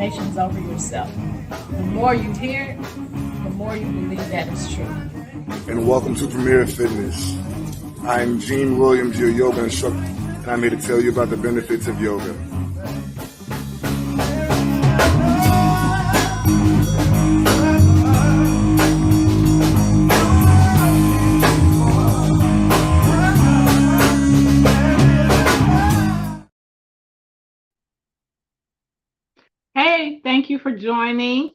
affirmations over yourself. The more you hear it, the more you believe that it's true. And welcome to Premier Fitness. I'm Gene Williams, your yoga instructor, and I'm here to tell you about the benefits of yoga. Hey, thank you for joining.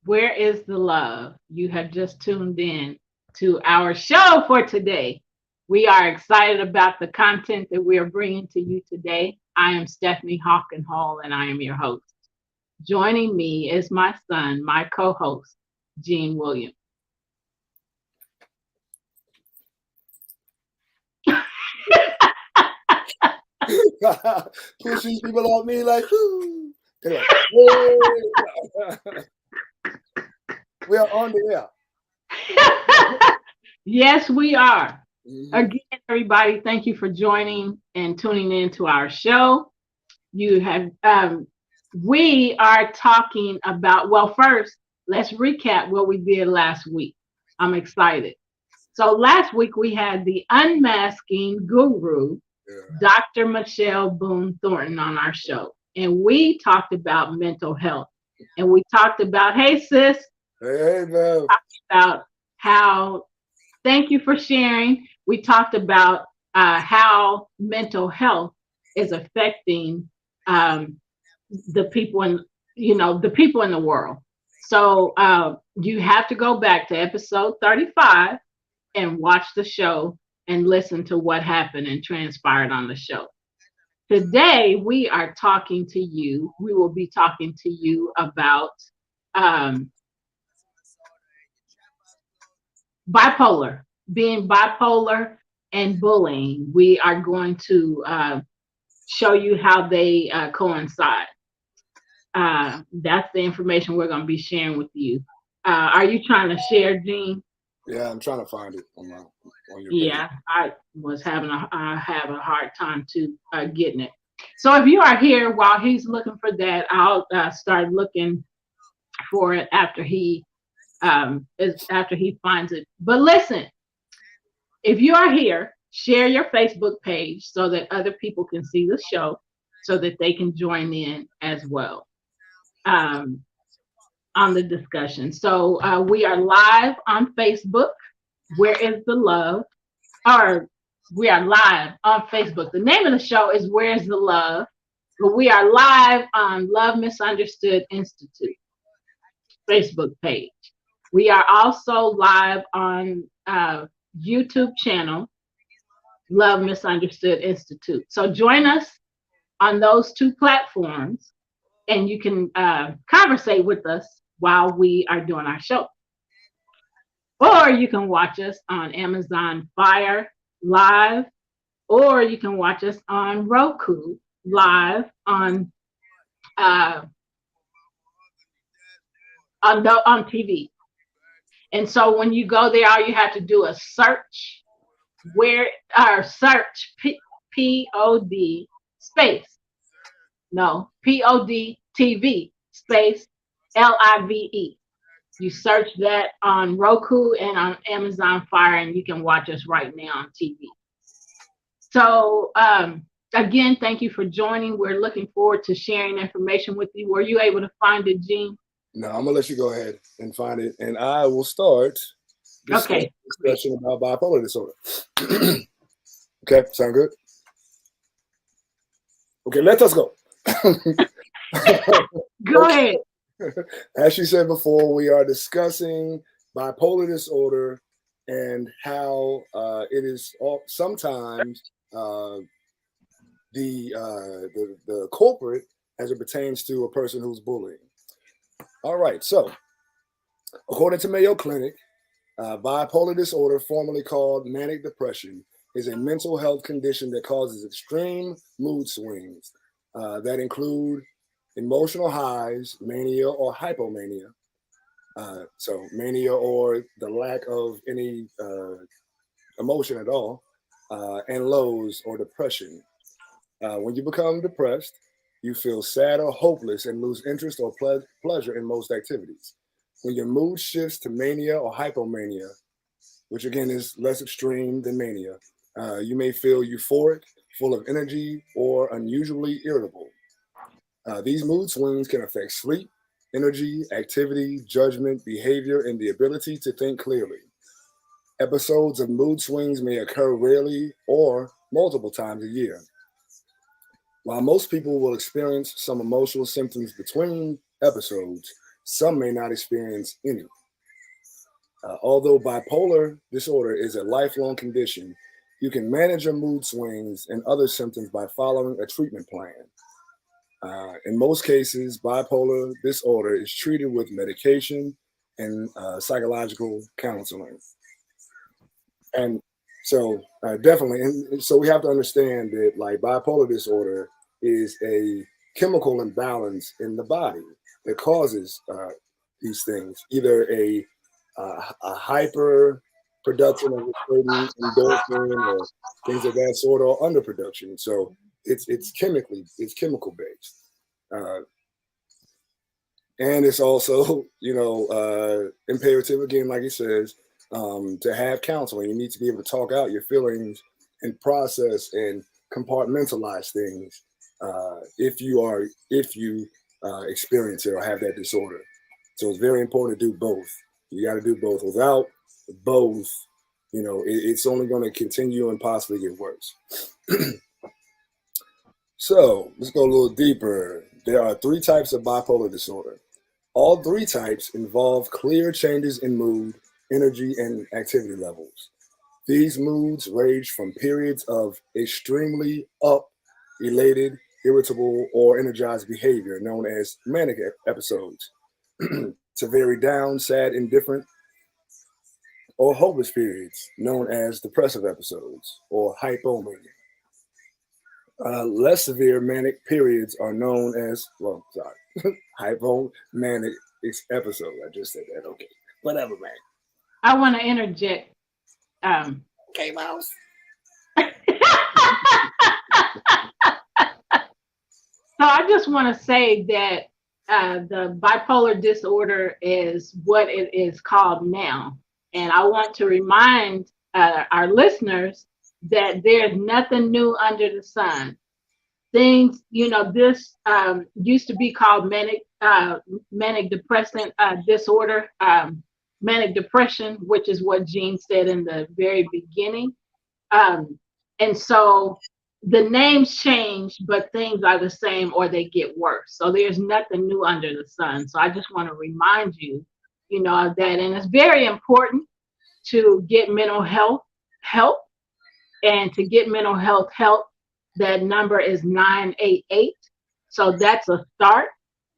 Where is the love? You have just tuned in to our show for today. We are excited about the content that we are bringing to you today. I am Stephe Hockenhull, and I am your host. Joining me is my son, my co-host, Gene Williams. Pushing people on me like, whoo. We are on the air. Yes, we are. Mm-hmm. Again, everybody, thank you for joining and tuning in to our show. You have, we are talking about, well, first, let's recap what we did last week. I'm excited. So last week we had the unmasking guru, Dr. Michelle Boone Thornton, on our show. And we talked about mental health. And we talked about, hey, sis. Hey, man. About how, thank you for sharing. We talked about how mental health is affecting the people in, the people in the world. So you have to go back to episode 35 and watch the show and listen to what happened and transpired on the show. Today, we are talking to you. We will be talking to you about being bipolar and bullying. We are going to show you how they coincide. That's the information we're going to be sharing with you. Are you trying to share, Gene? Yeah, I'm trying to find it on your page. I was having a hard time to getting it. So if you are here while he's looking for that, I'll start looking for it after he finds it. But listen, if you are here, share your Facebook page so that other people can see the show, so that they can join in as well on the discussion. So we are live on Facebook. Where is the love? Or we are live on Facebook. The name of the show is Where's the Love? But we are live on Love Misunderstood Institute Facebook page. We are also live on YouTube channel, Love Misunderstood Institute. So join us on those two platforms, and you can conversate with us while we are doing our show. Or you can watch us on Amazon Fire Live, or you can watch us on Roku Live on TV. And so when you go there, all you have to do is search P-O-D space. No, P-O-D TV space L-I-V-E. You search that on Roku and on Amazon Fire, and you can watch us right now on TV. So again, thank you for joining. We're looking forward to sharing information with you. Were you able to find it, Gene? No, I'm gonna let you go ahead and find it, and I will start this discussion about bipolar disorder. Okay, sound good? Okay, let us go. Go ahead. As she said before, we are discussing bipolar disorder and how it is sometimes the culprit as it pertains to a person who's bullying. All right, so according to Mayo Clinic, bipolar disorder, formerly called manic depression, is a mental health condition that causes extreme mood swings that include emotional highs, mania or hypomania. So mania or the lack of any emotion at all, and lows or depression. When you become depressed, You feel sad or hopeless and lose interest or pleasure in most activities. When your mood shifts to mania or hypomania, which again is less extreme than mania, you may feel euphoric, full of energy, or unusually irritable. These mood swings can affect sleep, energy, activity, judgment, behavior, and the ability to think clearly. Episodes of mood swings may occur rarely or multiple times a year. While most people will experience some emotional symptoms between episodes, some may not experience any. Although bipolar disorder is a lifelong condition, you can manage your mood swings and other symptoms by following a treatment plan. In most cases, bipolar disorder is treated with medication and psychological counseling. And so definitely, and so we have to understand that like bipolar disorder is a chemical imbalance in the body that causes these things, either a hyper production of a certain endorphin or things of that sort, or underproduction. So it's chemical based, and it's also imperative again, like he says, to have counseling. You need to be able to talk out your feelings and process and compartmentalize things if you experience it or have that disorder. So it's very important to do both. You got to do both. Without both, it's only going to continue and possibly get worse. So let's go a little deeper. There are 3 types of bipolar disorder. All 3 types involve clear changes in mood, energy, and activity levels. These moods range from periods of extremely up, elated, irritable, or energized behavior, known as manic episodes, to very down, sad, indifferent, or hopeless periods, known as depressive episodes or hypomania. Less severe manic periods are known as, hypomanic episode. I just said that. Okay. Whatever, man. I want to interject. Okay, Mouse. So I just want to say that the bipolar disorder is what it is called now. And I want to remind our listeners that there's nothing new under the sun. Things, this used to be called manic depressant disorder, manic depression, which is what Gene said in the very beginning. And so the names change, but things are the same or they get worse. So there's nothing new under the sun. So I just want to remind you, of that. And it's very important to get mental health help. And to get mental health help, that number is 988. So that's a start.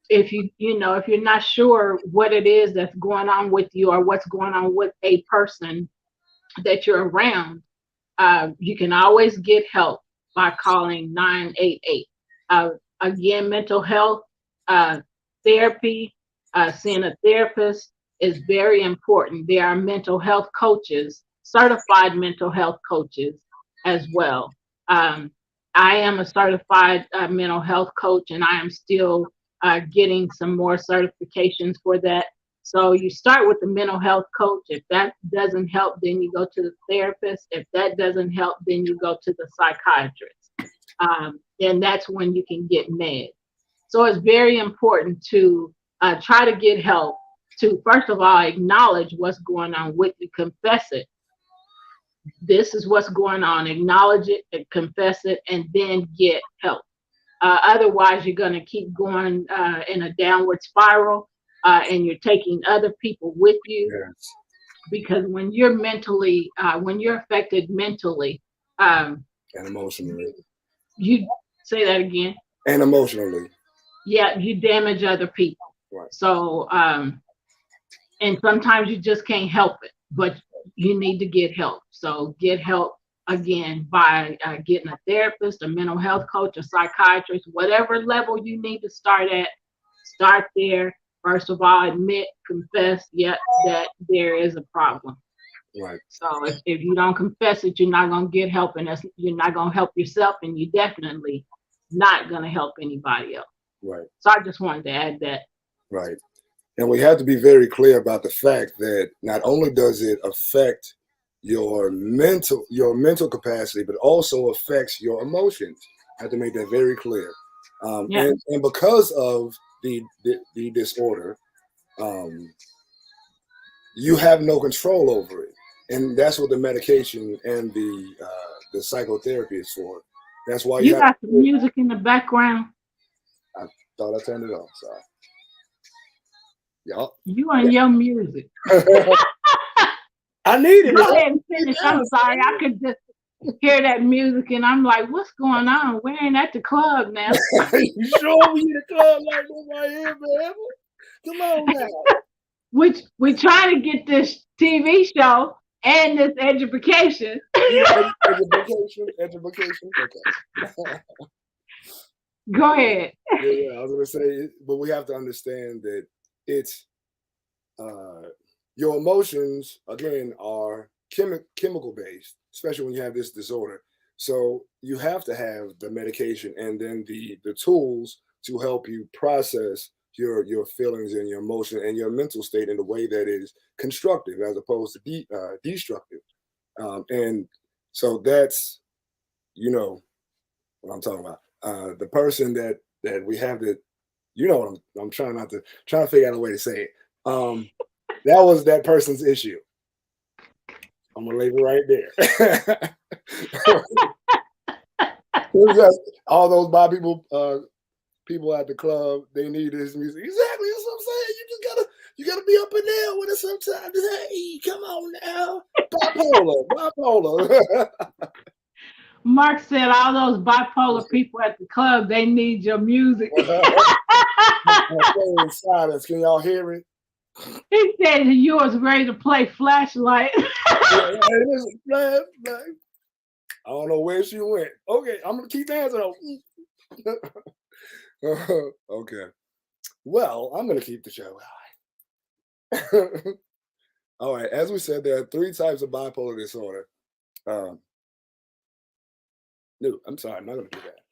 If if you're not sure what it is that's going on with you or what's going on with a person that you're around, you can always get help by calling 988. Again, mental health therapy, seeing a therapist is very important. There are mental health coaches, certified mental health coaches as well. I am a certified mental health coach, and I am still getting some more certifications for that. So you start with the mental health coach. If that doesn't help, then you go to the therapist. If that doesn't help, then you go to the psychiatrist. And that's when you can get meds. So it's very important to try to get help, to first of all acknowledge what's going on with you, confess it. This is what's going on. Acknowledge it, and confess it, and then get help. Otherwise, you're going to keep going in a downward spiral, and you're taking other people with you. Yes. Because when you're affected mentally, And emotionally. you say that again. And emotionally. Yeah, you damage other people. Right. So, and sometimes you just can't help it, but you need to get help. So get help again by getting a therapist, a mental health coach, a psychiatrist, whatever level you need to start at. Start there. First of all, admit, confess, that there is a problem. Right. So if you don't confess it, you're not going to get help, and you're not going to help yourself, and you definitely not going to help anybody else. Right. So I just wanted to add that. Right. And we have to be very clear about the fact that not only does it affect your mental capacity, but also affects your emotions. I have to make that very clear. Yeah. And because of the disorder, you have no control over it, and that's what the medication and the psychotherapy is for. That's why You you have. got some music in the background. I thought I turned it off. Sorry. Yup. You and your music. I needed Go it. ahead and finish. I'm sorry. I could just hear that music and I'm like, what's going on? We ain't at the club now. You sure we in the club like this right here, man? Come on now. We trying to get this TV show and this education. Education. Okay. Go ahead. Yeah, I was gonna say, but we have to understand that it's your emotions again are chemical based, especially when you have this disorder. So you have to have the medication and then the tools to help you process your feelings and your emotion and your mental state in a way that is constructive as opposed to destructive. And so that's what I'm talking about. The person that we have that, what I'm trying to figure out a way to say it. That was that person's issue. I'm gonna leave it right there. All those bi people at the club, they need this music. Exactly, that's what I'm saying. You gotta be up in there with it sometimes. Hey, come on now. Bipolar. Mark said all those bipolar people at the club, they need your music. In silence. Can y'all hear it? He said you was ready to play Flashlight. I don't know where she went. Okay, I'm gonna keep dancing though. Okay. Well, I'm gonna keep the show. All right. As we said, there are 3 types of bipolar disorder. No, I'm sorry, I'm not gonna do that.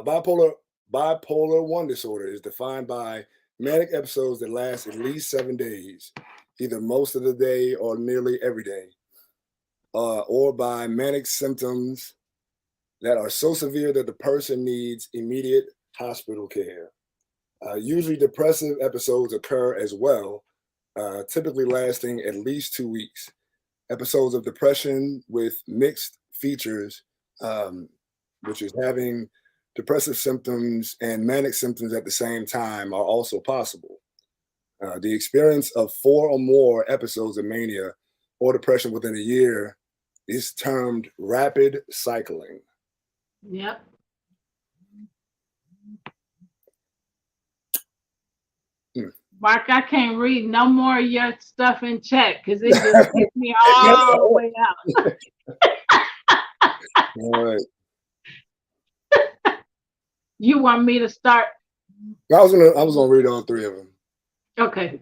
Bipolar 1 disorder is defined by manic episodes that last at least 7 days, either most of the day or nearly every day, or by manic symptoms that are so severe that the person needs immediate hospital care. Usually depressive episodes occur as well, typically lasting at least 2 weeks. Episodes of depression with mixed features, which is having depressive symptoms and manic symptoms at the same time, are also possible. The experience of 4 or more episodes of mania or depression within a year is termed rapid cycling. Yep. Mark, I can't read no more of your stuff in chat because it just kicked me all the way out. All right. You want me to start? I was gonna read all 3 of them. Okay.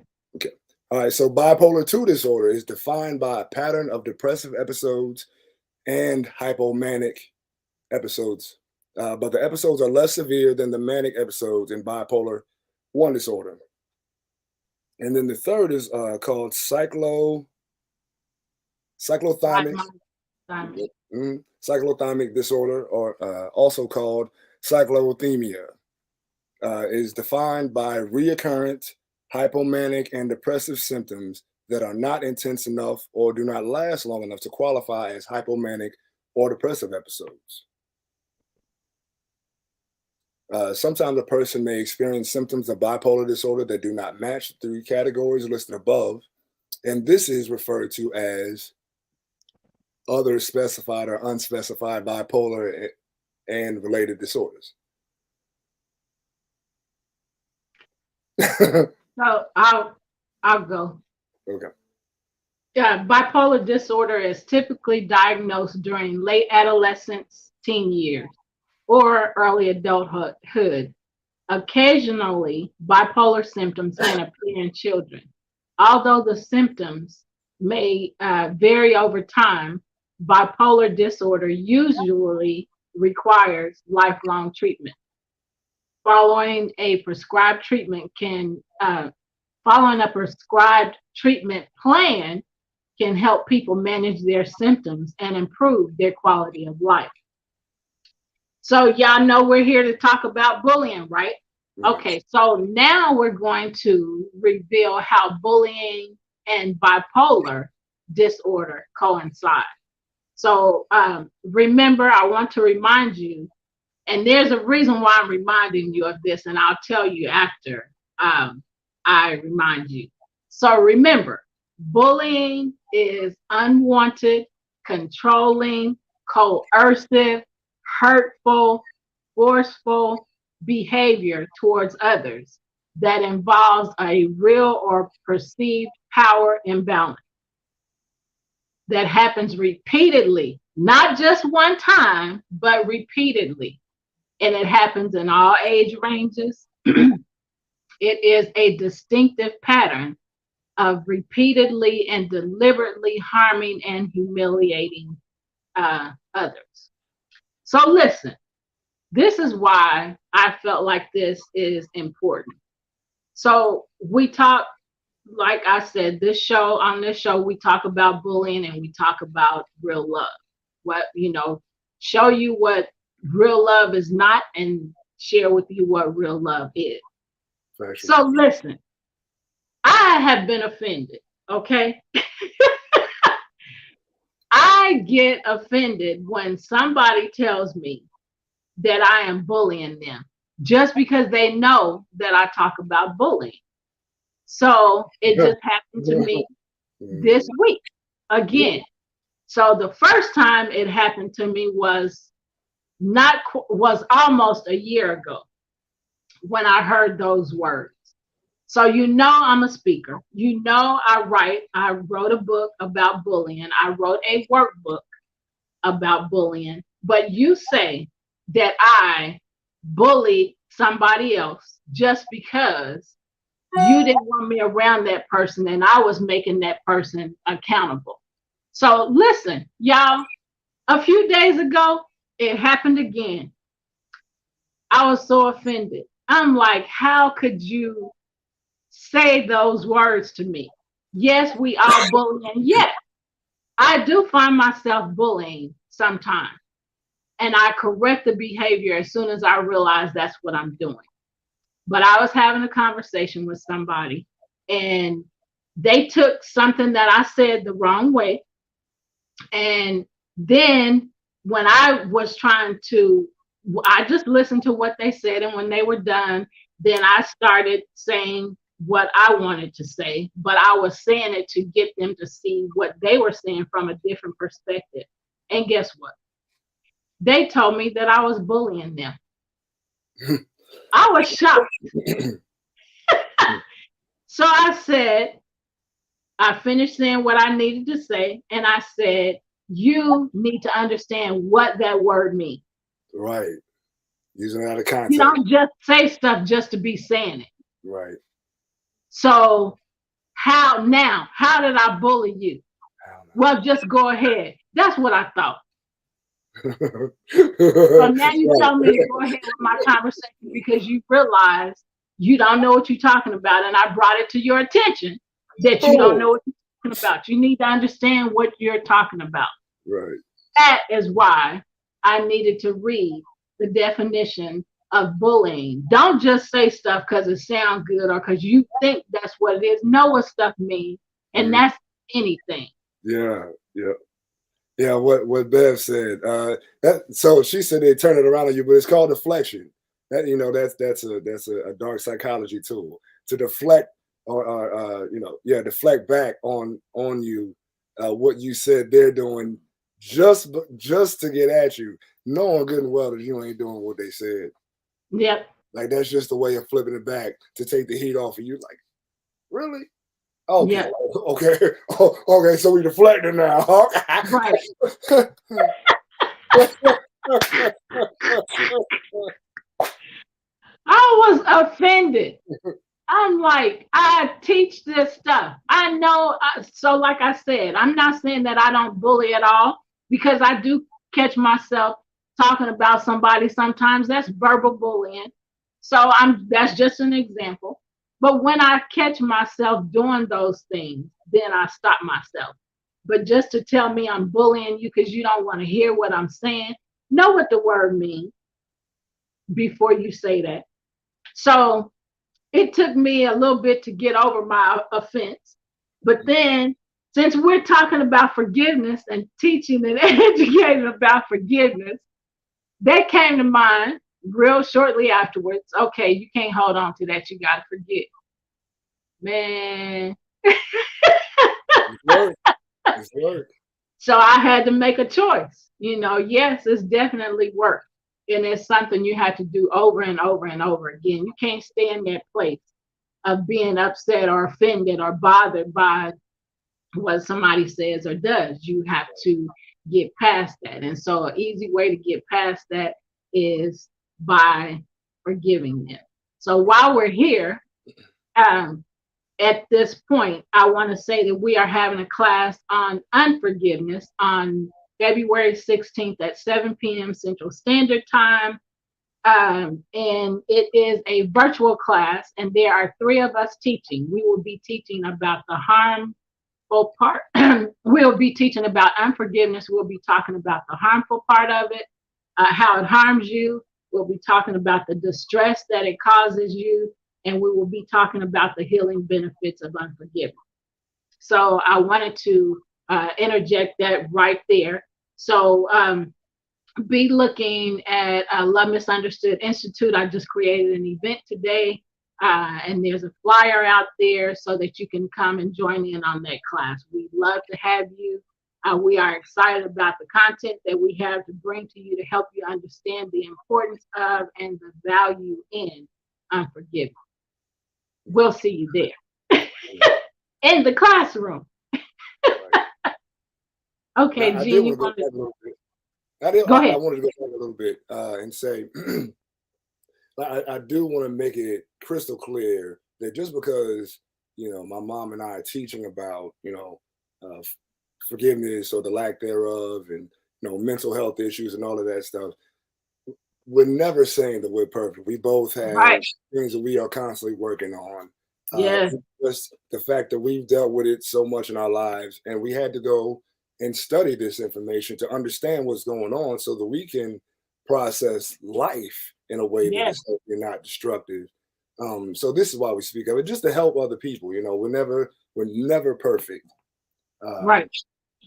All right. So bipolar 2 disorder is defined by a pattern of depressive episodes and hypomanic episodes, but the episodes are less severe than the manic episodes in bipolar 1 disorder. And then the third is called cyclothymic disorder, or also called cyclothymia, is defined by reoccurrent hypomanic and depressive symptoms that are not intense enough or do not last long enough to qualify as hypomanic or depressive episodes. Sometimes a person may experience symptoms of bipolar disorder that do not match the 3 categories listed above, and this is referred to as other specified or unspecified bipolar and related disorders. So I'll go. Okay. Yeah, bipolar disorder is typically diagnosed during late adolescence, teen years, or early adulthood. Occasionally, bipolar symptoms can appear in children. Although the symptoms may vary over time, bipolar disorder usually requires lifelong treatment. following a prescribed treatment can following a prescribed treatment plan can help people manage their symptoms and improve their quality of life. So y'all know we're here to talk about bullying, right? Okay, so now we're going to reveal how bullying and bipolar disorder coincide. So remember, I want to remind you, and there's a reason why I'm reminding you of this, and I'll tell you after I remind you. So remember, bullying is unwanted, controlling, coercive, hurtful, forceful behavior towards others that involves a real or perceived power imbalance that happens repeatedly, not just one time, but repeatedly. And it happens in all age ranges. It is a distinctive pattern of repeatedly and deliberately harming and humiliating others. So listen, this is why I felt like this is important. So we talk, like I said, on this show, we talk about bullying and we talk about real love. What, show you what real love is not and share with you what real love is. So listen, I have been offended, okay? I get offended when somebody tells me that I am bullying them just because they know that I talk about bullying. So it just happened to me this week again. So the first time it happened to me was almost a year ago when I heard those words. So I'm a speaker. I wrote a book about bullying. I wrote a workbook about bullying. But you say that I bullied somebody else just because you didn't want me around that person and I was making that person accountable. So listen, y'all, a few days ago, it happened again. I was so offended. I'm like, how could you say those words to me? Yes, we are bullying. Yes, I do find myself bullying sometimes. And I correct the behavior as soon as I realize that's what I'm doing. But I was having a conversation with somebody and they took something that I said the wrong way. And then when I just listened to what they said. And when they were done, then I started saying what I wanted to say, but I was saying it to get them to see what they were saying from a different perspective. And guess what? They told me that I was bullying them. I was shocked. So I finished saying what I needed to say, and I said, you need to understand what that word means. Right. Using it out of context. You don't just say stuff just to be saying it. Right. So how did I bully you? Well, just go ahead. That's what I thought. So now you tell me to go ahead with my conversation because you realize you don't know what you're talking about. And I brought it to your attention that you don't know what you're talking about. You need to understand what you're talking about. Right. That is why I needed to read the definition of bullying. Don't just say stuff because it sounds good or because you think that's what it is. Know what stuff means. And that's anything. Yeah. Yeah, what Bev said. So she said they turn it around on you, but it's called deflection. That's a dark psychology tool to deflect or deflect back on you what you said they're doing just to get at you, knowing good and well that you ain't doing what they said. Yep. Like that's just a way of flipping it back to take the heat off of you. Like, really? Okay. Yep. Okay. Okay. So we deflected now. Right. I was offended. I'm like, I teach this stuff. I know. So like I said, I'm not saying that I don't bully at all because I do catch myself talking about somebody sometimes. That's verbal bullying. So that's just an example. But when I catch myself doing those things, then I stop myself. But just to tell me I'm bullying you because you don't want to hear what I'm saying, know what the word means before you say that. So it took me a little bit to get over my offense. But then, since we're talking about forgiveness and teaching and educating about forgiveness, that came to mind real shortly afterwards. Okay, you can't hold on to that. You got to forget. Man. It's work. It's work. So I had to make a choice. Yes, it's definitely work. And it's something you have to do over and over and over again. You can't stay in that place of being upset or offended or bothered by what somebody says or does. You have to get past that. And so an easy way to get past that is by forgiving them. So while we're here, at this point, I want to say that we are having a class on unforgiveness on February 16th at 7 p.m. Central Standard Time. And it is a virtual class, and there are 3 of us teaching. We will be teaching about the harmful part. We'll be teaching about unforgiveness. We'll be talking about the harmful part of it, how it harms you. We'll be talking about the distress that it causes you, and we will be talking about the healing benefits of unforgiveness. So I wanted to interject that right there. So be looking at Love Misunderstood Institute. I just created an event today, and there's a flyer out there so that you can come and join in on that class. We'd love to have you. We are excited about the content that we have to bring to you to help you understand the importance of and the value in unforgiveness. We'll see you there in the classroom. Okay, Now, Jean, you want to go go ahead? I wanted to go back a little bit and say, I do want to make it crystal clear that just because, my mom and I are teaching about, forgiveness or the lack thereof and, mental health issues and all of that stuff, we're never saying that we're perfect. We both have Right. things that we are constantly working on. Yes. Just the fact that we've dealt with it so much in our lives, and we had to go and study this information to understand what's going on so that we can process life in a way that Yes. is healthy and not destructive. So this is why we speak of it, just to help other people. We're never perfect. Right.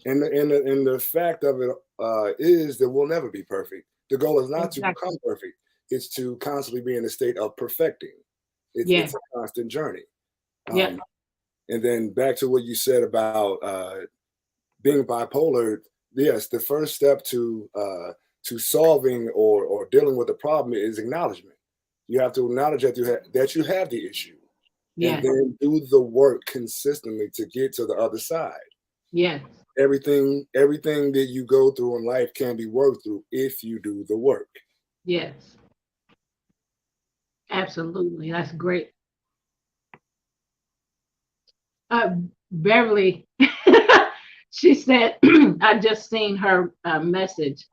And the fact of it is that we'll never be perfect. The goal is not to Exactly. become perfect; it's to constantly be in a state of perfecting. Yeah. It's a constant journey. Yeah. And then back to what you said about being bipolar. Yes, the first step to solving or dealing with the problem is acknowledgement. You have to acknowledge that you have the issue, and Yes. then do the work consistently to get to the other side. Yes. Everything that you go through in life can be worked through if you do the work. Yes. Absolutely. That's great. Beverly, she said, I just seen her message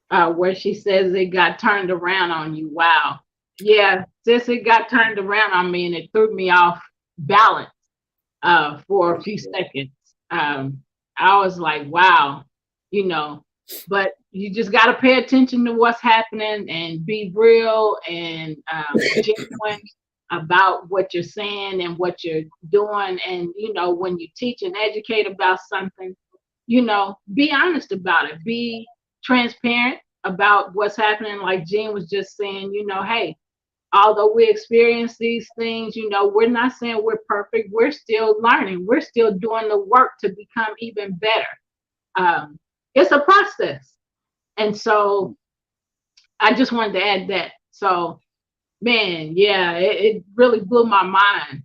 where she says it got turned around on you. Wow. Yeah, sis, it got turned around on me and it threw me off balance for a few seconds. I was like, wow, but you just got to pay attention to what's happening and be real and genuine about what you're saying and what you're doing. And, when you teach and educate about something, be honest about it. Be transparent about what's happening. Like Jean was just saying, hey, although we experience these things, we're not saying we're perfect. We're still learning. We're still doing the work to become even better. It's a process. And so I just wanted to add that. So, man, yeah, it really blew my mind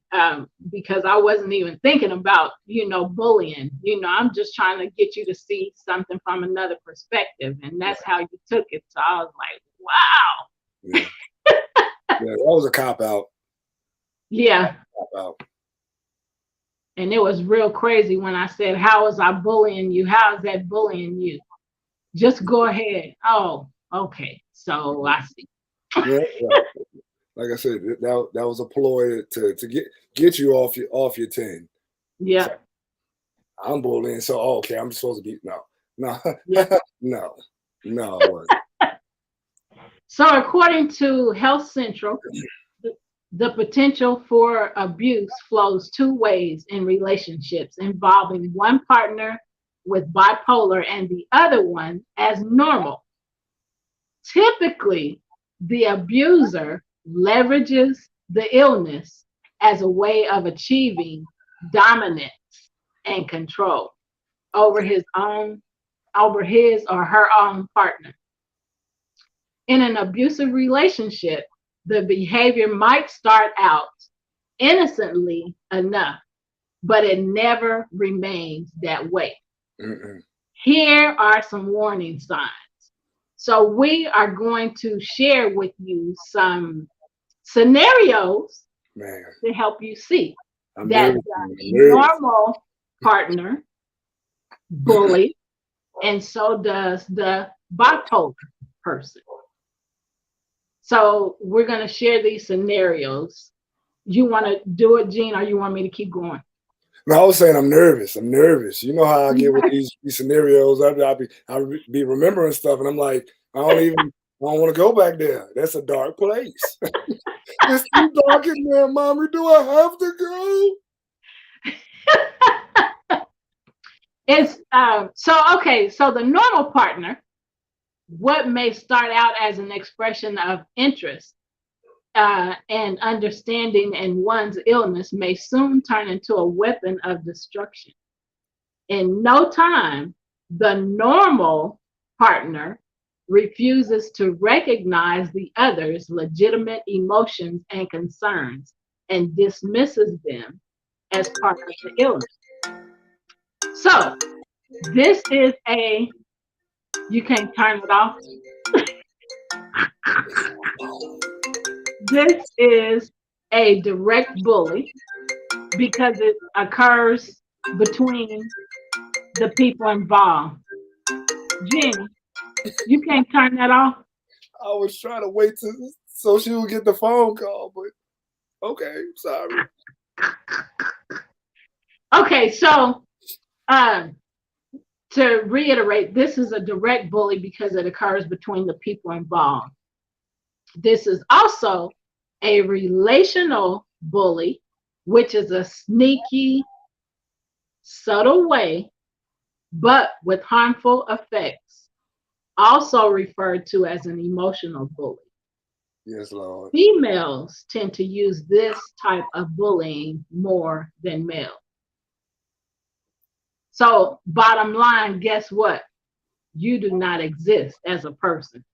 because I wasn't even thinking about, bullying. I'm just trying to get you to see something from another perspective. And that's how you took it. So I was like, wow. Yeah, yeah, that was a cop out. Yeah. Cop out. And it was real crazy when I said, how is I bullying you? How is that bullying you? Just go ahead. Oh, okay. So I see. Yeah, Like I said, that was a ploy to get you off your 10. Yeah. So I'm bullying, so okay, I'm supposed to be no, Yeah. no, no. I wasn't. So according to Health Central, the potential for abuse flows two ways in relationships involving one partner with bipolar and the other one as normal. Typically, the abuser leverages the illness as a way of achieving dominance and control over his or her own partner. In an abusive relationship, the behavior might start out innocently enough, but it never remains that way. Mm-mm. Here are some warning signs. So we are going to share with you some scenarios Man, to help you see I'm that nervous. the I'm nervous. normal partner bully, and so does the bipolar person. So we're going to share these scenarios. You want to do it, Gene, or you want me to keep going? No, I was saying I'm nervous. I'm nervous. You know how I get with these scenarios. I'll be remembering stuff, and I'm like, I don't want to go back there. That's a dark place. It's too dark in there, mommy. Do I have to go? It's so the normal partner, what may start out as an expression of interest and understanding in one's illness may soon turn into a weapon of destruction. In no time, the normal partner refuses to recognize the other's legitimate emotions and concerns and dismisses them as part of the illness. So, this is you can't turn it off. This is a direct bully because it occurs between the people involved. Jenny, you can't turn that off. I was trying to wait so she would get the phone call, but okay, sorry. Okay, so to reiterate, this is a direct bully because it occurs between the people involved. This is also a relational bully, which is a sneaky, subtle way, but with harmful effects, also referred to as an emotional bully. Yes, Lord. Females tend to use this type of bullying more than males. So, bottom line, guess what? You do not exist as a person.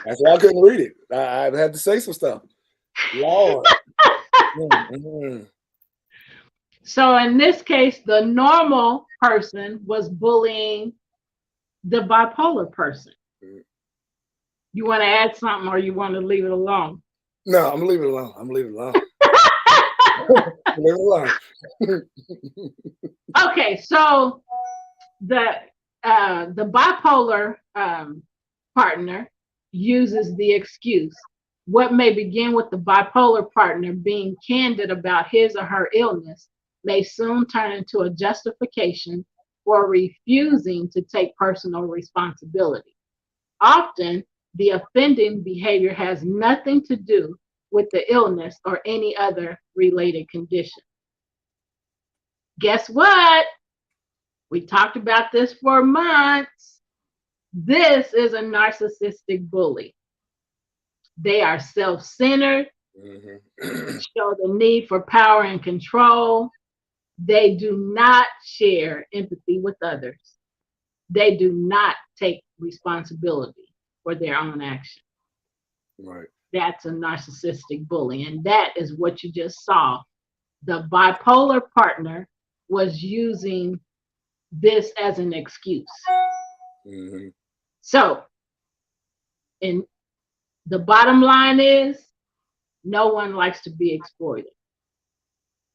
That's why I couldn't read it. I had to say some stuff. Lord. Mm-hmm. So in this case, the normal person was bullying the bipolar person. You want to add something or you want to leave it alone? No, I'm leaving it alone. I'm leaving it alone. Leave it alone. Okay, so the bipolar partner uses the excuse. What may begin with the bipolar partner being candid about his or her illness may soon turn into a justification for refusing to take personal responsibility. Often, the offending behavior has nothing to do with the illness or any other related condition. Guess what? We talked about this for months. This is a narcissistic bully. They are self-centered, show the need for power and control. They do not share empathy with others. They do not take responsibility for their own action. Right. That's a narcissistic bully. And that is what you just saw. The bipolar partner was using this as an excuse. Mm-hmm. So, and the bottom line is no one likes to be exploited.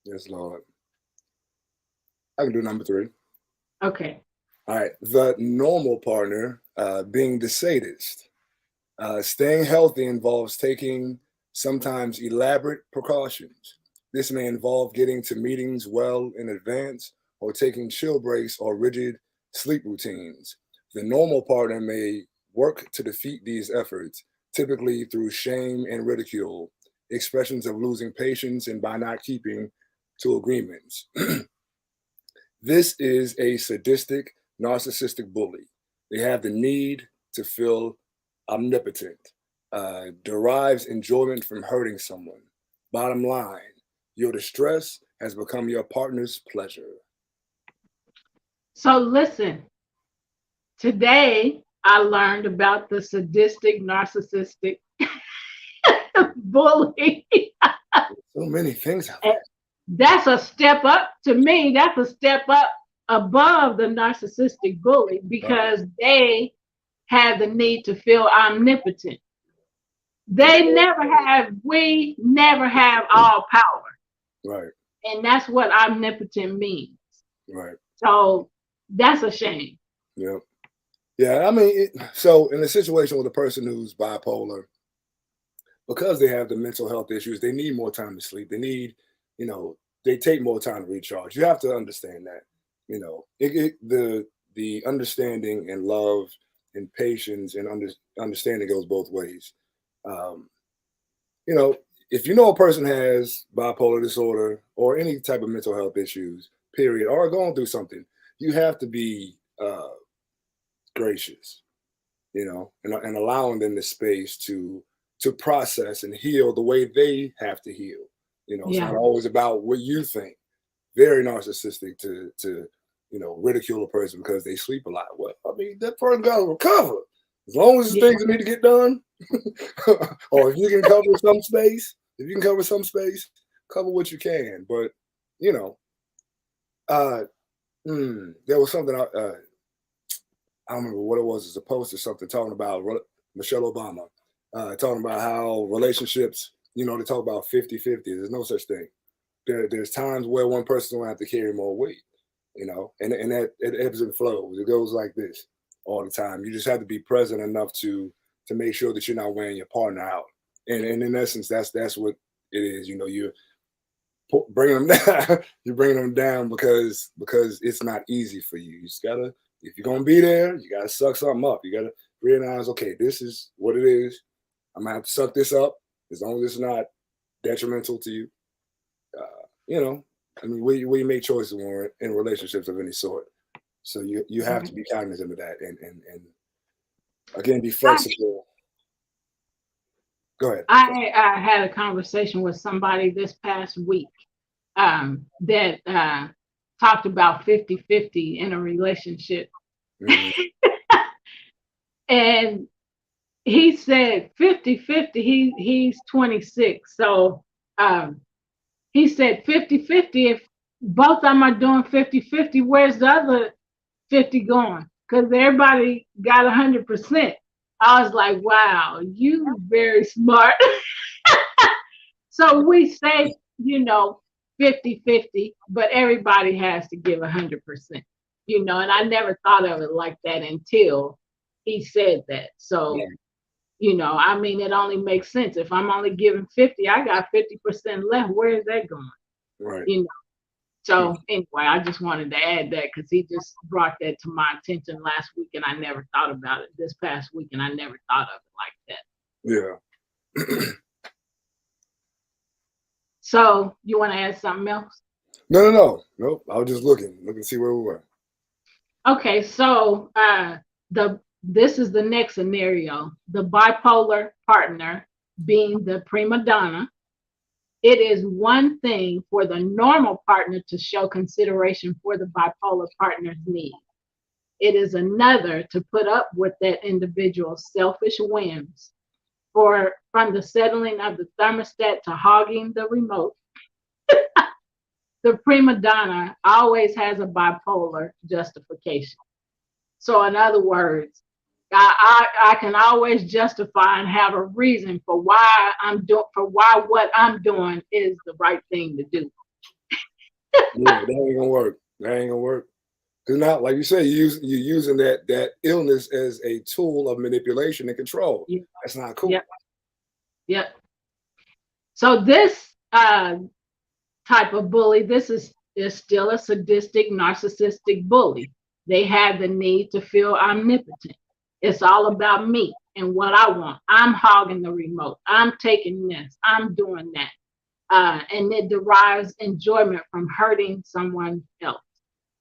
Yes, Lord. I can do number 3. Okay. All right. The normal partner, being the sadist. Staying healthy involves taking sometimes elaborate precautions. This may involve getting to meetings well in advance or taking chill breaks or rigid sleep routines. The normal partner may work to defeat these efforts, typically through shame and ridicule, expressions of losing patience, and by not keeping to agreements. This is a sadistic, narcissistic bully. They have the need to feel omnipotent, derives enjoyment from hurting someone. Bottom line, your distress has become your partner's pleasure. So listen, today I learned about the sadistic, narcissistic bully. So many things out there. That's a step up to me. That's a step up above the narcissistic bully because they have the need to feel omnipotent. We never have all power. Right, And that's what omnipotent means. right. So that's a shame. Yep. Yeah, I mean, so in a situation with a person who's bipolar, because they have the mental health issues, they need more time to sleep. They need, they take more time to recharge. You have to understand that, the understanding and love and patience and understanding goes both ways. Um, if you know a person has bipolar disorder or any type of mental health issues, period, or going through something, you have to be gracious, and allowing them the space to process and heal the way they have to heal. It's not always about what you think. Very narcissistic to ridicule a person because they sleep a lot. Well, I mean, that person got to recover. As long as the things that need to get done, or if you can cover some space, cover what you can. But there was something I don't remember what it was. It's a post or something talking about Michelle Obama, talking about how relationships, they talk about 50-50. There's no such thing. There's times where one person will have to carry more weight, and that it ebbs and flows. It goes like this all the time. You just have to be present enough to make sure that you're not wearing your partner out. And in essence, that's what it is. You're bringing them down. You're bringing them down because it's not easy for you. You just gotta, if you're gonna be there, you gotta suck something up. You gotta realize, okay, this is what it is. I'm gonna have to suck this up as long as it's not detrimental to you. I mean, we make choices when we're in relationships of any sort. So you have to be cognizant of that and again, be flexible. Go ahead. I had a conversation with somebody this past week that talked about 50-50 in a relationship. Mm-hmm. And he said 50-50, he's 26. So he said 50-50, if both of them are doing 50-50, where's the other 50 going? Because everybody got 100%. I was like, wow, you very smart. So we say, 50-50, but everybody has to give 100%, and I never thought of it like that until he said that. So, I mean, it only makes sense. If I'm only giving 50, I got 50% left. Where is that going? Right. So anyway, I just wanted to add that because he just brought that to my attention last week, and I never thought about it this past week, and I never thought of it like that. Yeah. So you want to add something else? No. Nope. I was just looking to see where we were. Okay, so this is the next scenario: the bipolar partner being the prima donna. It is one thing for the normal partner to show consideration for the bipolar partner's needs. It is another to put up with that individual's selfish whims, from the settling of the thermostat to hogging the remote. The prima donna always has a bipolar justification. So in other words, I can always justify and have a reason for why what I'm doing is the right thing to do. Yeah, that ain't gonna work. Because now, like you say, you're using that illness as a tool of manipulation and control. Yeah. That's not cool. Yep. Yep. So this type of bully, this is still a sadistic, narcissistic bully. They have the need to feel omnipotent. It's all about me and what I want. I'm hogging the remote. I'm taking this. I'm doing that. And it derives enjoyment from hurting someone else.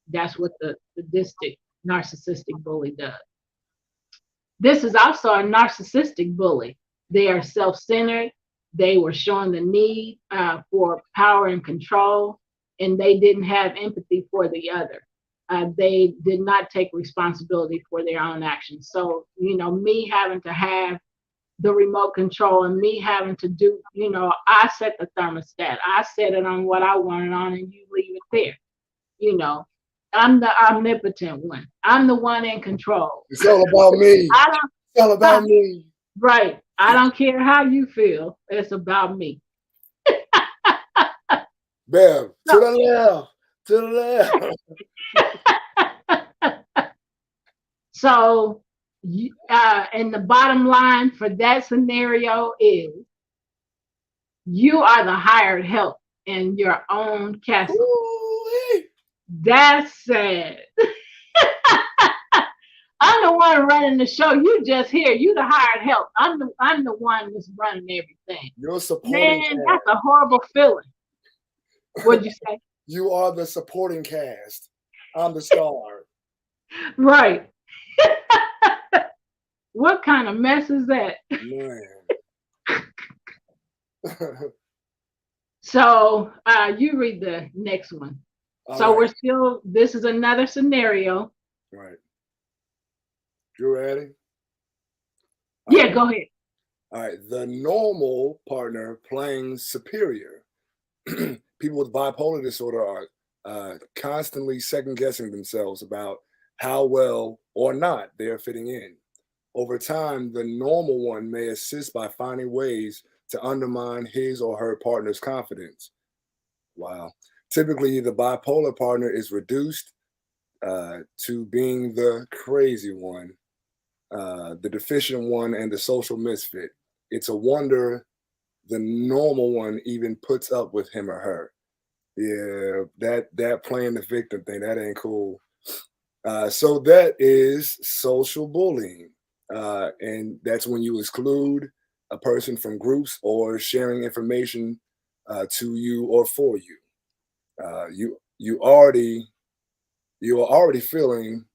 That's what the sadistic, narcissistic bully does. This is also a narcissistic bully. They are self-centered. They were showing the need for power and control, and they didn't have empathy for the other. They did not take responsibility for their own actions. So, me having to have the remote control and me having to do, I set the thermostat. I set it on what I want it on, and you leave it there. I'm the omnipotent one. I'm the one in control. It's all about me. It's all about me. Right. I don't care how you feel. It's about me. Bev, to the left. To the left. So, and the bottom line for that scenario is you are the hired help in your own castle. Ooh-wee. That's sad. I'm the one running the show. You just here. You the hired help. I'm the one that's running everything. You're supporting. Man, that's a horrible feeling. What'd you say? You are the supporting cast. I'm the star. Right. What kind of mess is that? Man. So you read the next one. So we're still, this is another scenario. Right. You ready? Yeah, go ahead. All right. The normal partner playing superior. People with bipolar disorder are constantly second guessing themselves about how well or not they are fitting in. Over time, the normal one may assist by finding ways to undermine his or her partner's confidence. Wow. Typically, the bipolar partner is reduced to being the crazy one, the deficient one, and the social misfit. It's a wonder the normal one even puts up with him or her. Yeah, that playing the victim thing, that ain't cool. So that is social bullying. And that's when you exclude a person from groups or sharing information to you or for you. You are already feeling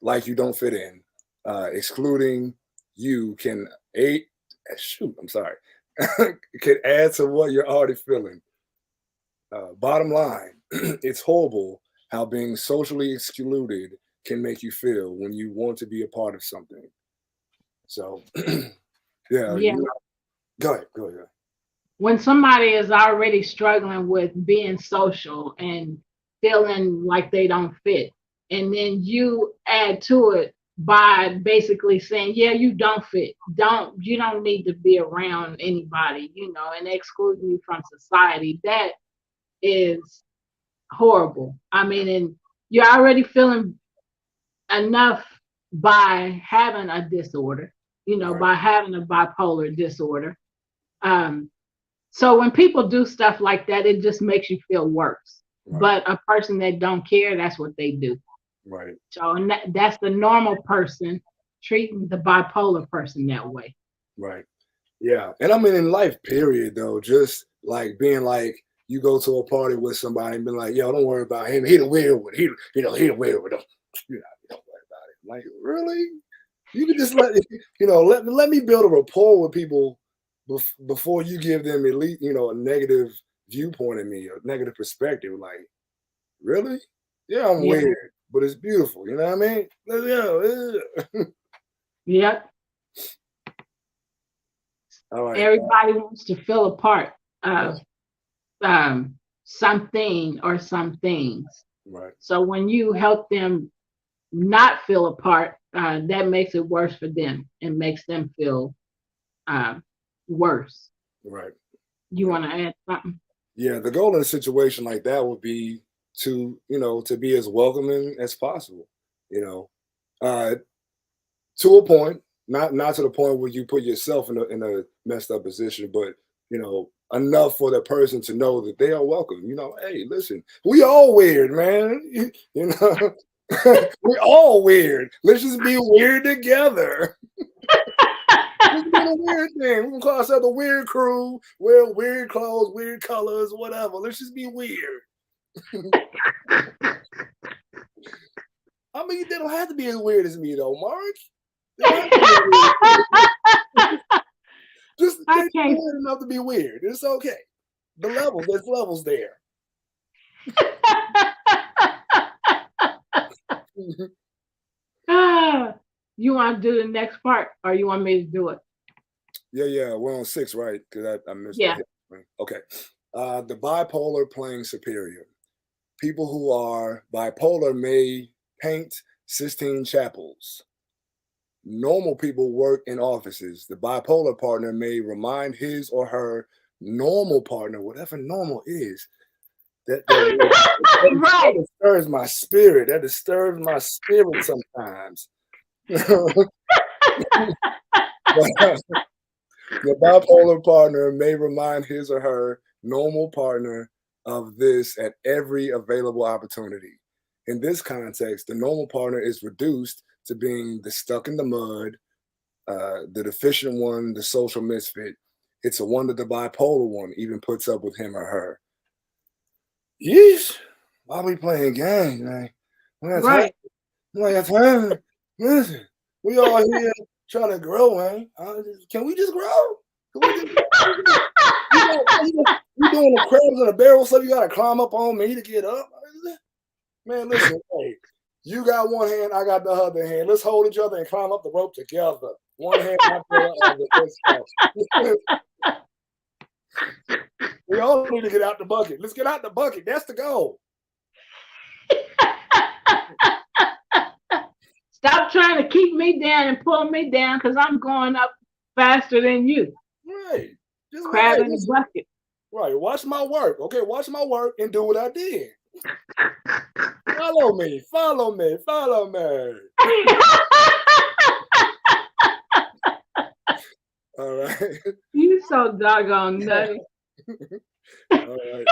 like you don't fit in. Excluding you can can add to what you're already feeling. Bottom line, it's horrible how being socially excluded can make you feel when you want to be a part of something. So, Yeah. Go ahead. When somebody is already struggling with being social and feeling like they don't fit, and then you add to it by basically saying, yeah, you don't fit. You don't need to be around anybody, and excluding you from society. That is horrible. I mean, and you're already feeling enough by having a disorder, Right. by having a bipolar disorder. So when people do stuff like that, it just makes you feel worse. Right. But a person that don't care, that's what they do. Right. So and that's the normal person treating the bipolar person that way. Right. Yeah. And I mean, in life, period, though, just like being like, you go to a party with somebody and be like, yo, don't worry about him. He the weird one. He the weird one. Don't worry about it. Like, really? You can just let me build a rapport with people before you give them at least, a negative viewpoint of me, a negative perspective. Like, really? Yeah, I'm weird, but it's beautiful. You know what I mean? Yep. All right. Everybody wants to feel a part of something or some things. Right. So when you help them not feel a part, that makes it worse for them and makes them feel worse. Right. You want to add something? Yeah, the goal in a situation like that would be to, to be as welcoming as possible, uh, to a point, not to the point where you put yourself in a messed up position, but enough for the person to know that they are welcome. Hey, listen, we all weird, man. We all weird. Let's just be weird together. Let's do a weird thing. We can call ourselves the weird crew, wear weird clothes, weird colors, whatever. Let's just be weird. I mean, they don't have to be as weird as me, though, Mark. Just weird enough to be weird. It's okay. There's levels there. You want to do the next part, or you want me to do it? Yeah. We're on 6, right? Because I missed. Yeah. Okay. The bipolar playing superior. People who are bipolar may paint Sistine chapels. Normal people work in offices. The bipolar partner may remind his or her normal partner, whatever normal is, that Right. disturbs my spirit. That disturbs my spirit sometimes. The bipolar partner may remind his or her normal partner of this at every available opportunity. In this context, the normal partner is reduced to being the stuck in the mud, the deficient one, the social misfit. It's a wonder the bipolar one even puts up with him or her. Yeesh. Why we playing games, man? Right. Time. Listen, we all here trying to grow, man. Can we just grow? You doing the crabs in a barrel stuff? You gotta climb up on me to get up, man. Listen, hey, you got one hand, I got the other hand. Let's hold each other and climb up the rope together. One hand after the other. We all need to get out the bucket. Let's get out the bucket. That's the goal. Stop trying to keep me down and pull me down, because I'm going up faster than you. Right. Just crab in the bucket. Right. Watch my work. Okay, watch my work and do what I did. Follow me. Follow me. Follow me. All right. You so doggone nutty. All right.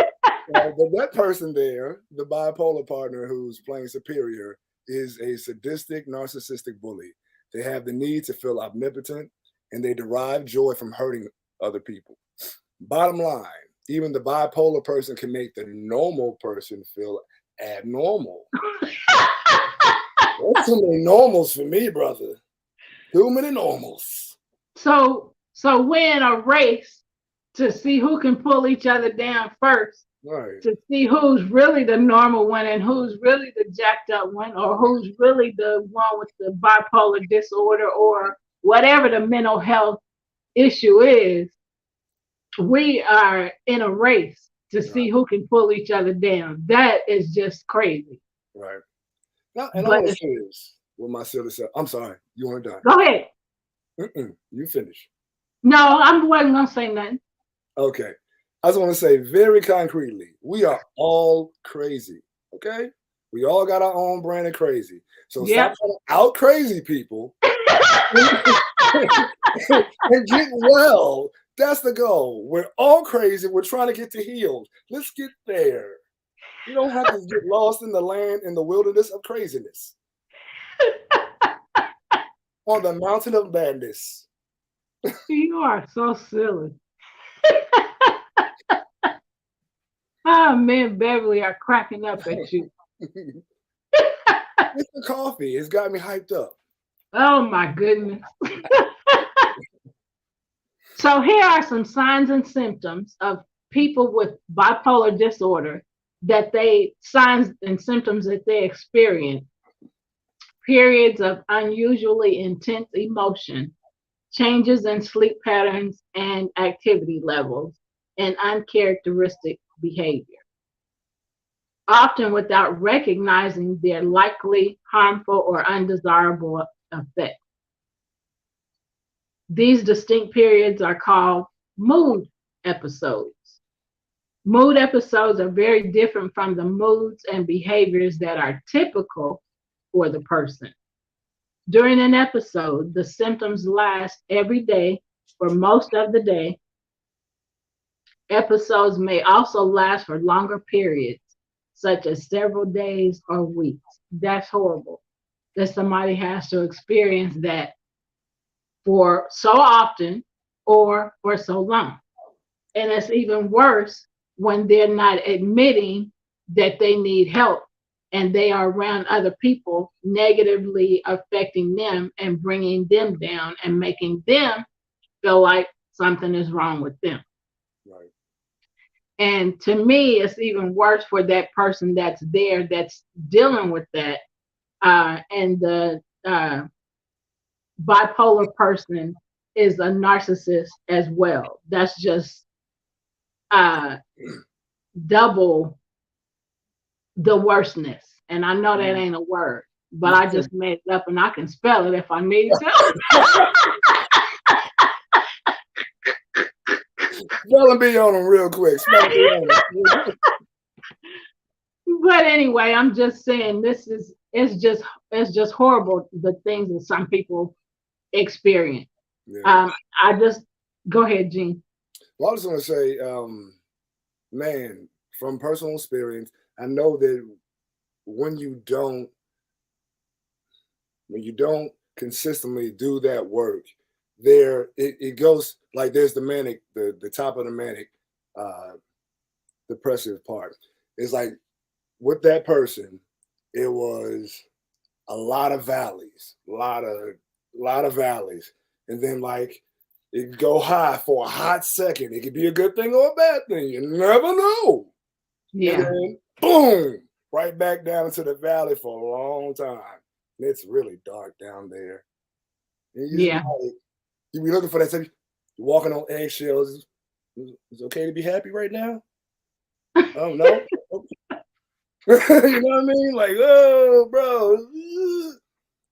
But that person there, the bipolar partner who's playing superior, is a sadistic, narcissistic bully. They have the need to feel omnipotent, and they derive joy from hurting other people. Bottom line, even the bipolar person can make the normal person feel abnormal. That's too many normals for me, brother. Too many normals. So we're in a race to see who can pull each other down first. Right. To see who's really the normal one and who's really the jacked up one, or who's really the one with the bipolar disorder, or whatever the mental health issue is. We are in a race to see who can pull each other down. That is just crazy. Right. Now, and I want to say this with my silly self. I'm sorry. You weren't done. Go ahead. You finish. No, I wasn't going to say nothing. Okay. I just want to say very concretely, we are all crazy. Okay? We all got our own brand of crazy. So stop trying to out crazy people and get well. That's the goal. We're all crazy. We're trying to get to healed. Let's get there. You don't have to get lost in the land, in the wilderness of craziness. On the mountain of madness. You are so silly. Oh, me and Beverly are cracking up at you. It's the coffee. It's got me hyped up. Oh, my goodness. So here are some signs and symptoms of people with bipolar disorder, signs and symptoms that they experience. Periods of unusually intense emotion, changes in sleep patterns and activity levels, and uncharacteristic behavior, often without recognizing their likely harmful or undesirable effects. These distinct periods are called mood episodes. Mood episodes are very different from the moods and behaviors that are typical for the person. During an episode, the symptoms last every day for most of the day. Episodes may also last for longer periods, such as several days or weeks. That's horrible that somebody has to experience that for so often or for so long. And it's even worse when they're not admitting that they need help and they are around other people, negatively affecting them and bringing them down and making them feel like something is wrong with them. Right. And to me, it's even worse for that person that's there that's dealing with that. And the bipolar person is a narcissist as well. That's just uh, double the worstness. And I know that ain't a word, but I just made it up and I can spell it if I need to. Spell and be on them real quick. Spell and be on them. But anyway, I'm just saying it's just horrible the things that some people experience. Yeah. I just go ahead, Gene. Well, I was going to say, man, from personal experience, I know that when you don't consistently do that work, it goes like there's the manic, the top of the manic depressive part. It's like with that person, it was a lot of valleys, a lot of valleys, and then like it could go high for a hot second. It could be a good thing or a bad thing. You never know. Yeah. And then boom, right back down into the valley for a long time. And it's really dark down there. And you be looking for that. You're walking on eggshells. Is it okay to be happy right now? Oh no. You know what I mean? Like, oh, bro.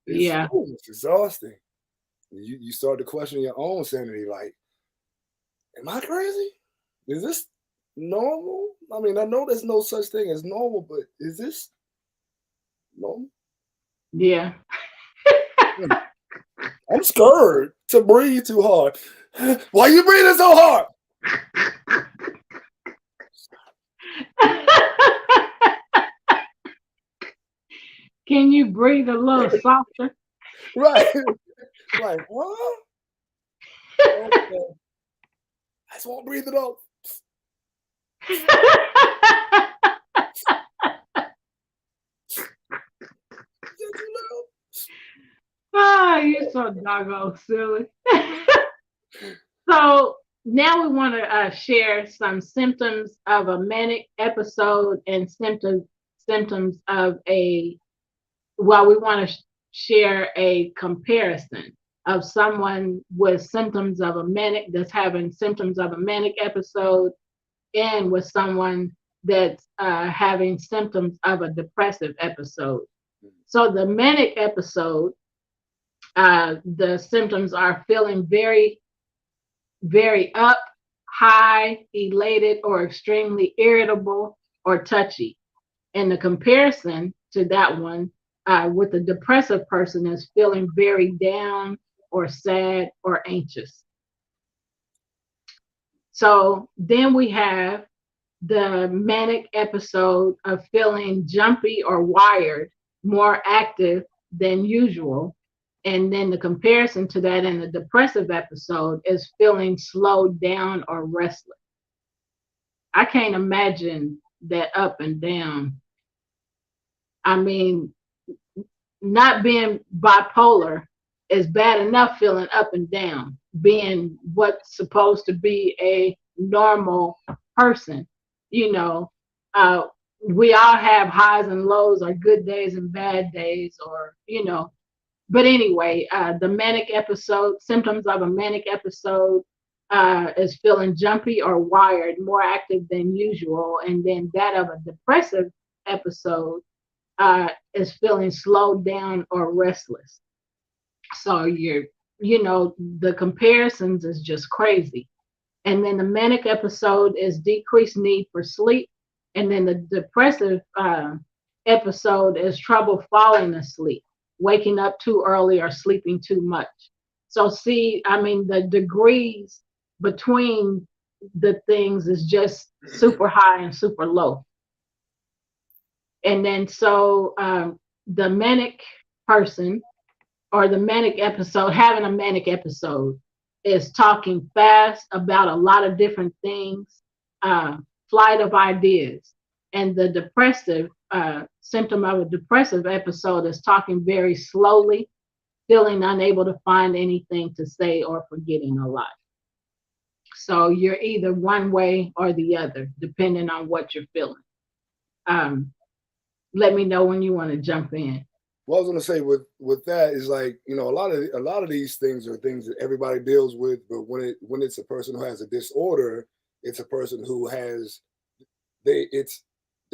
It's exhausting. You start to question your own sanity. Like, am I crazy? Is this normal? I mean, I know there's no such thing as normal, but is this normal? Yeah. I'm scared to breathe too hard. Why you breathing so hard? Can you breathe a little softer? Right. Like, what? Okay. I just won't breathe it out. Oh, you're so doggone silly. So now we want to share some symptoms of a manic episode and symptoms of we want to share a comparison of someone with symptoms of a manic that's having symptoms of a manic episode and with someone that's having symptoms of a depressive episode. So the manic episode, the symptoms are feeling very, very up, high, elated, or extremely irritable or touchy. And the comparison to that one with the depressive person is feeling very down or sad or anxious. So then we have the manic episode of feeling jumpy or wired, more active than usual. And then the comparison to that in the depressive episode is feeling slowed down or restless. I can't imagine that up and down. I mean, not being bipolar is bad enough feeling up and down, being what's supposed to be a normal person. You know, we all have highs and lows or good days and bad days or, but anyway, the manic episode, symptoms of a manic episode is feeling jumpy or wired, more active than usual. And then that of a depressive episode is feeling slowed down or restless. So the comparisons is just crazy. And then the manic episode is decreased need for sleep. And then the depressive episode is trouble falling asleep, waking up too early, or sleeping too much. So, see, I mean, the degrees between the things is just super high and super low. And then, so the manic person, or the manic episode, having a manic episode, is talking fast about a lot of different things, uh, flight of ideas. And the depressive symptom of a depressive episode is talking very slowly, feeling unable to find anything to say, or forgetting a lot. So you're either one way or the other, depending on what you're feeling. Um, Let me know when you want to jump in. What I was gonna say with that is, like, you know, a lot of these things are things that everybody deals with, but when it's a person who has a disorder, it's a person who has they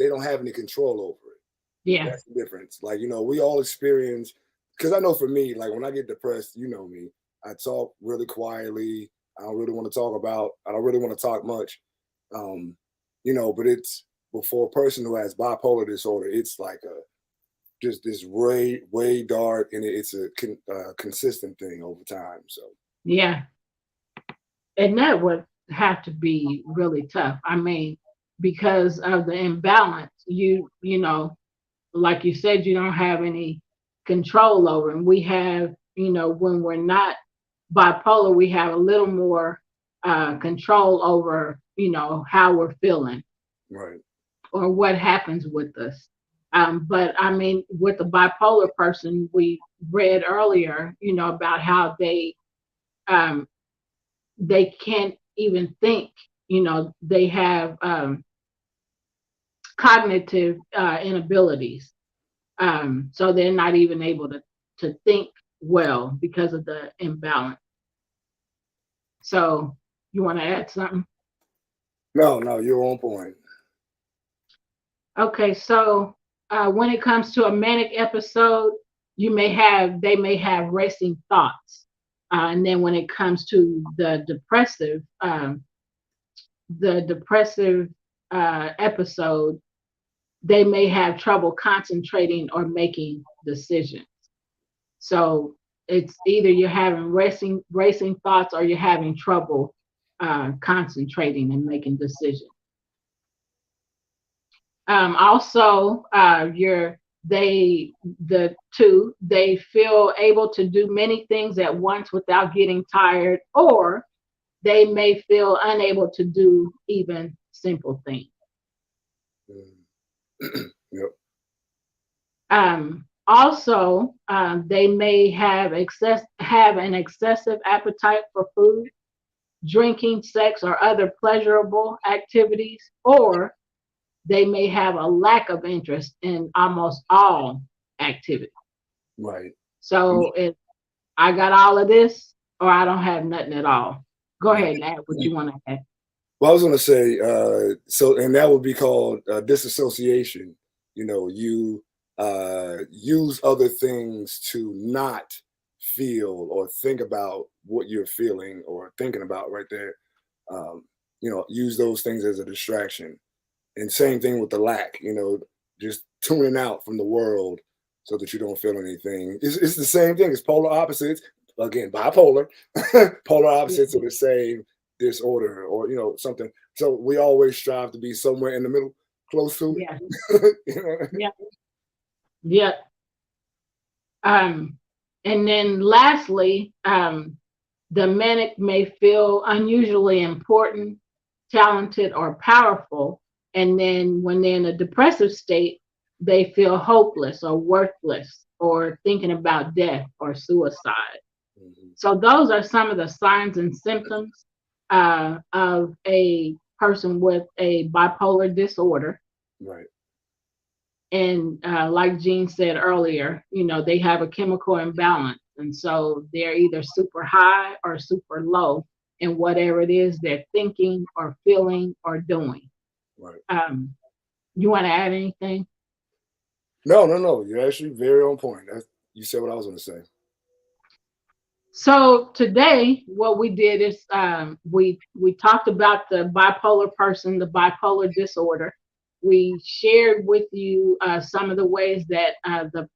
don't have any control over it. Yeah. That's the difference. Like, you know, we all experience, because I know for me, like when I get depressed, you know me, I talk really quietly. I don't really want to talk about. I don't really want to talk much. Um, you know, but for a person who has bipolar disorder, it's like a just this way dark, and it's a consistent thing over time. So Yeah. And that would have to be really tough. I mean, because of the imbalance, you know, like you said, you don't have any control over. And we have, you know, when we're not bipolar, we have a little more control over, you know, how we're feeling right, or what happens with us. But I mean, with the bipolar person, we read earlier, you know, about how um, they can't even think. You know, they have cognitive inabilities, so they're not even able to think well because of the imbalance. So, you want to add something? no, you're on point. Okay, so when it comes to a manic episode, they may have racing thoughts, and then when it comes to the depressive episode, they may have trouble concentrating or making decisions. So it's either you're having racing thoughts, or you're having trouble concentrating and making decisions. Also, they feel able to do many things at once without getting tired, or they may feel unable to do even simple things. Yep. Also, they may have an excessive appetite for food, drinking, sex, or other pleasurable activities, or they may have a lack of interest in almost all activity. Right. So if I got all of this, or I don't have nothing at all. Go ahead and add what you want to add. Well, I was going to say, so, and that would be called disassociation. You know, you use other things to not feel or think about what you're feeling or thinking about right there. You know, use those things as a distraction. And same thing with the lack, you know, just tuning out from the world so that you don't feel anything. It's the same thing. It's polar opposites. Again, bipolar. Polar opposites are the same disorder, or, you know, something. So we always strive to be somewhere in the middle, close to Yeah. it. You know? Yeah. Yeah. And then lastly, the manic may feel unusually important, talented, or powerful. And then when they're in a depressive state, they feel hopeless or worthless, or thinking about death or suicide. Mhm. So those are some of the signs and symptoms of a person with a bipolar disorder. Right. And like Jean said earlier, you know, they have a chemical imbalance. And so they're either super high or super low in whatever it is they're thinking or feeling or doing. Right. You want to add anything? No. You're actually very on point. You said what I was going to say. So today, what we did is we talked about the bipolar person, the bipolar disorder. We shared with you some of the ways that the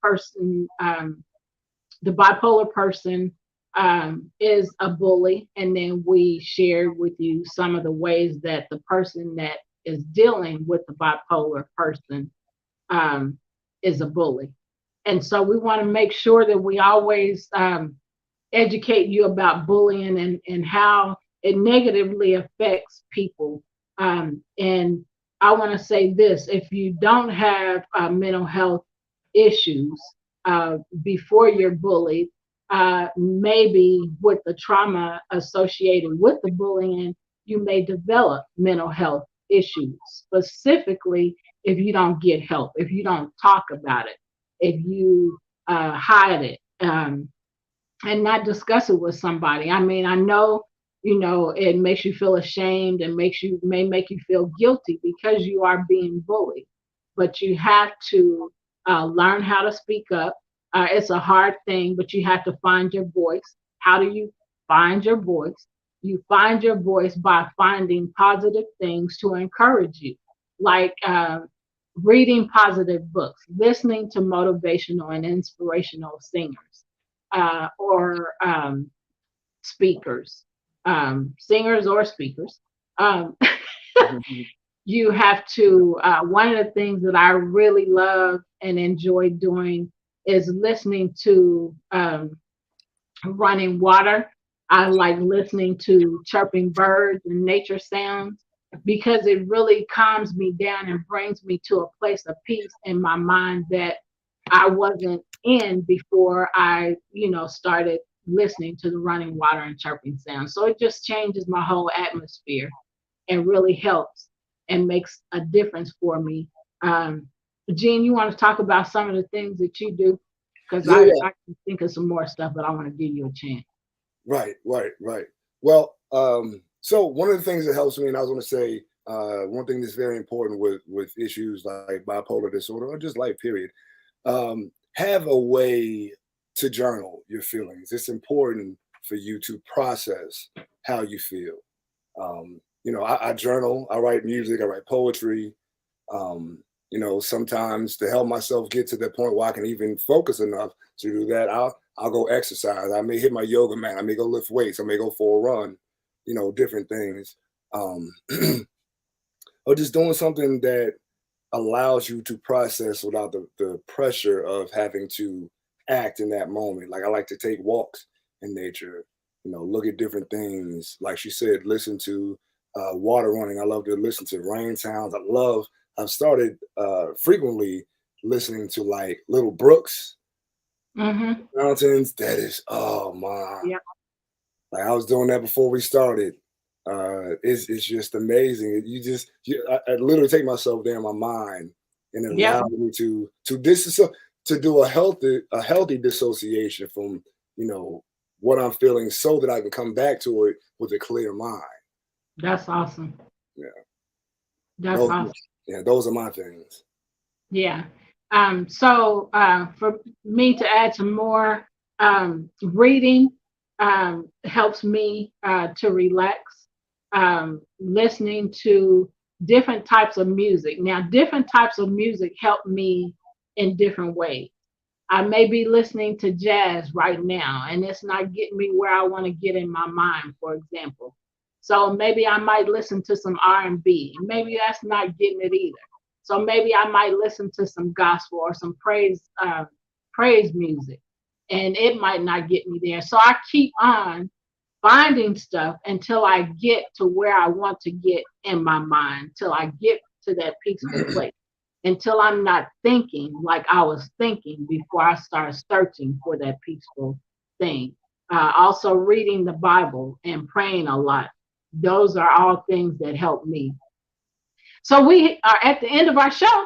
bipolar person, is a bully, and then we shared with you some of the ways that the person that is dealing with the bipolar person, um, is a bully. And so we want to make sure that we always educate you about bullying and how it negatively affects people. And I want to say this: if you don't have mental health issues before you're bullied, maybe with the trauma associated with the bullying, you may develop mental health issues, specifically if you don't get help, if you don't talk about it, if you hide it. And not discuss it with somebody. I mean, I know, it makes you feel ashamed and may make you feel guilty because you are being bullied, but you have to learn how to speak up. It's a hard thing, but you have to find your voice. How do you find your voice? You find your voice by finding positive things to encourage you, like reading positive books, listening to motivational and inspirational singers, or speakers, singers or speakers. Um, you have to, one of the things that I really love and enjoy doing is listening to running water. I like listening to chirping birds and nature sounds because it really calms me down and brings me to a place of peace in my mind that I wasn't in before I, started listening to the running water and chirping sounds. So it just changes my whole atmosphere and really helps and makes a difference for me. Um, Jean, you want to talk about some of the things that you do? Because Yeah, yeah. I can think of some more stuff, but I want to give you a chance. Right, right, right. Well, so one of the things that helps me, and I was going to say, one thing that's very important with issues like bipolar disorder or just life period, have a way to journal your feelings. It's important for you to process how you feel. I journal, I write music, I write poetry. Sometimes to help myself get to the point where I can even focus enough to do that, I'll go exercise. I may hit my yoga mat. I may go lift weights. I may go for a run. Different things. Um, or just doing something that allows you to process without the pressure of having to act in that moment. Like I like to take walks in nature, look at different things. Like she said, listen to water running. I love to listen to rain sounds. I've started frequently listening to like little brooks, Mm-hmm. mountains. That is, oh my. Yep. Like I was doing that before we started. It's just amazing. I literally take myself there in my mind and it Yep. allows me to do a healthy dissociation from what I'm feeling, so that I can come back to it with a clear mind. That's awesome. Yeah, That's those awesome. those are my things. Yeah. So for me to add some more, reading helps me to relax. Listening to different types of music. Now, different types of music help me in different ways. I may be listening to jazz right now, and it's not getting me where I want to get in my mind, for example. So maybe I might listen to some R&B. Maybe that's not getting it either. So maybe I might listen to some gospel or some praise music, and it might not get me there. So I keep on finding stuff until I get to where I want to get in my mind, till I get to that peaceful place, until I'm not thinking like I was thinking before I start searching for that peaceful thing. Also, reading the Bible and praying a lot. Those are all things that help me. So we are at the end of our show.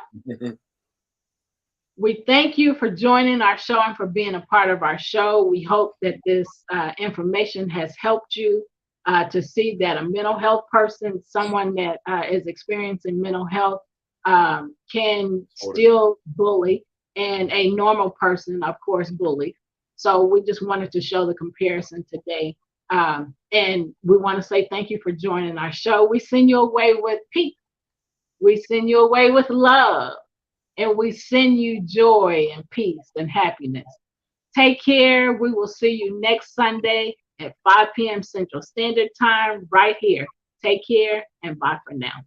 We thank you for joining our show and for being a part of our show. We hope that this information has helped you to see that a mental health person, someone that is experiencing mental health, can still bully, and a normal person, of course, bully. So we just wanted to show the comparison today. And we want to say thank you for joining our show. We send you away with peace. We send you away with love. And we send you joy and peace and happiness. Take care. We will see you next Sunday at 5 p.m. Central Standard Time right here. Take care and bye for now.